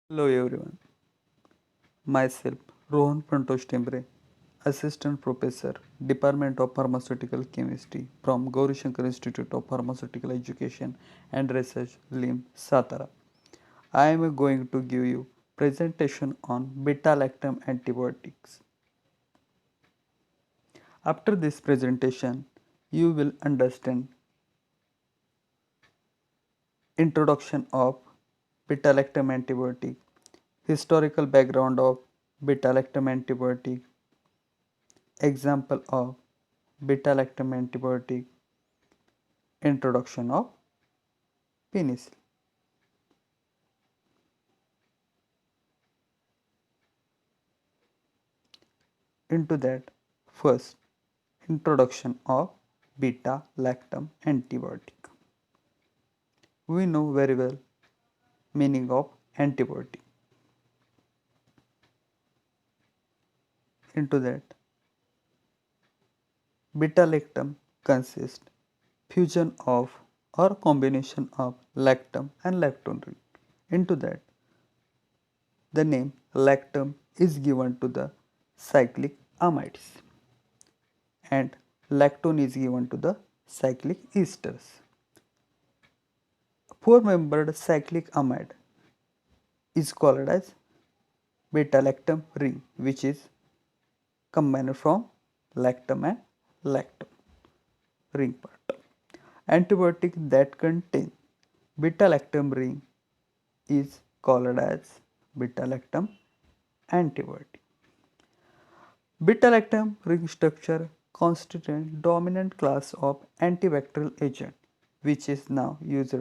Hello everyone, myself Rohan Prantosh Timbre, Assistant Professor, Department of Pharmaceutical Chemistry from Gauri Shankar Institute of Pharmaceutical Education and Research, LIM, Satara. I am going to give you presentation on beta-lactam antibiotics. After this presentation, you will understand introduction of beta-lactam antibiotic, historical background of beta-lactam antibiotic, example of beta-lactam antibiotic, introduction of penicillin. Into that, first, introduction of beta-lactam antibiotic. We know very well meaning of antibiotic. Into that, beta-lactam consists fusion of or combination of lactam and lactone. Into that, the name lactam is given to the cyclic amides and lactone is given to the cyclic esters. Four-membered cyclic amide is called as beta-lactam ring, which is combined from lactam and lactone ring part. Antibiotic that contain beta-lactam ring is called as beta-lactam antibiotic. Beta-lactam ring structure constitutes dominant class of antibacterial agent, which is now used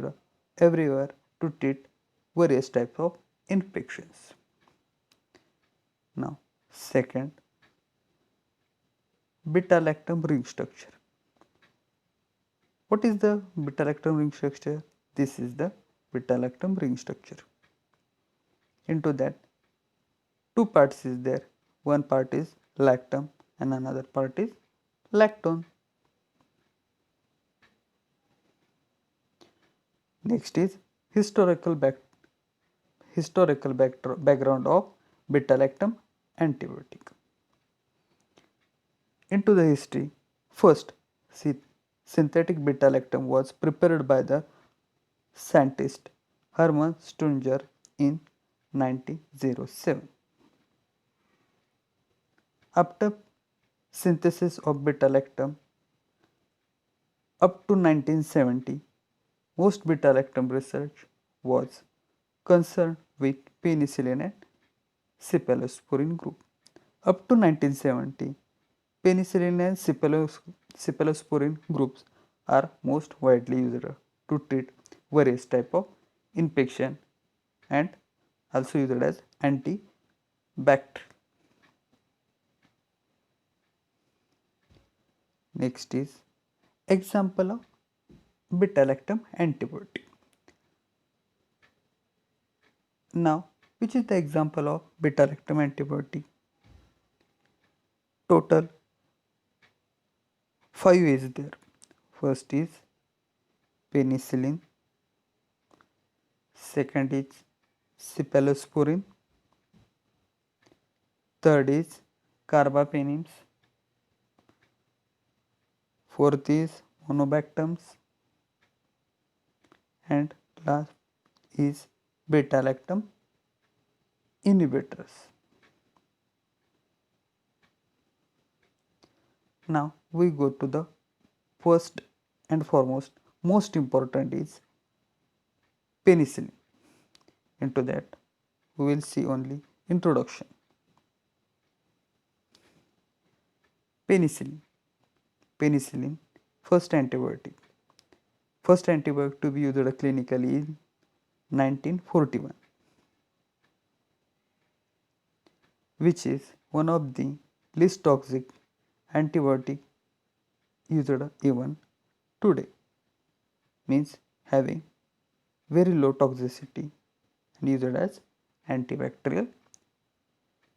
everywhere to treat various types of infections. Now, second, beta-lactam ring structure. What is the beta-lactam ring structure? This is the beta-lactam ring structure. Into that, two parts is there. One part is lactam and another part is lactone. Next is background of beta-lactam antibiotic. Into the history, first synthetic beta-lactam was prepared by the scientist Hermann Strunger in 1907. After synthesis of beta-lactam up to 1970, most beta-lactam research was concerned with penicillin and cephalosporin group. Up to 1970, penicillin and cephalosporin groups are most widely used to treat various type of infection and also used as antibacterial. Next is example of beta-lactam antibiotic. Now, which is the example of beta-lactam antibiotic? Total 5 is there. First is penicillin, second is cephalosporin, third is carbapenems, fourth is monobactams, and last is beta-lactam inhibitors. Now we go to the first and foremost most important is penicillin. Into that we will see only introduction. Penicillin. Penicillin, first antibiotic. First antibiotic to be used clinically in 1941, which is one of the least toxic antibiotic used even today, means having very low toxicity and used as antibacterial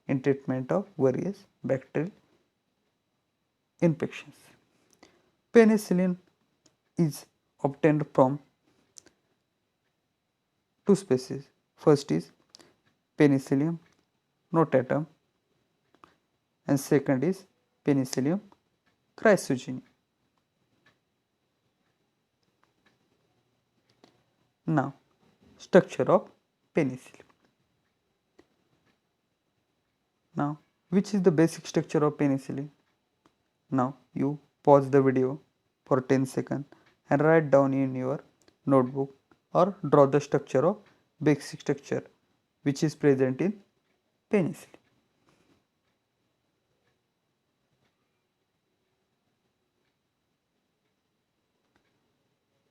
in treatment of various bacterial infections. Penicillin is obtained from two species. First is Penicillium notatum, and second is Penicillium chrysogene. Now, structure of penicillin. Now, which is the basic structure of penicillin? Now, you pause the video for 10 seconds and write down in your notebook or draw the structure of basic structure which is present in penicillin.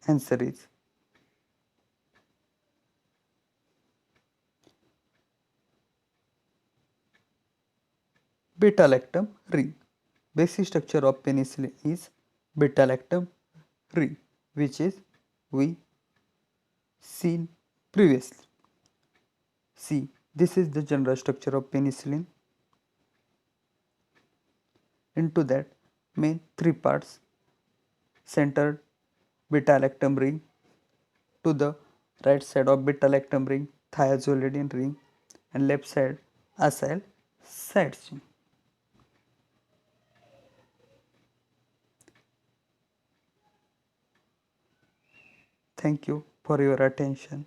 Answer is beta-lactam ring. Basic structure of penicillin is beta-lactam ring, which is we seen previously. See, this is the general structure of penicillin. Into that main three parts: centered beta-lactam ring, to the right side of beta-lactam ring thiazolidine ring, and left side acyl side chain. Thank you for your attention.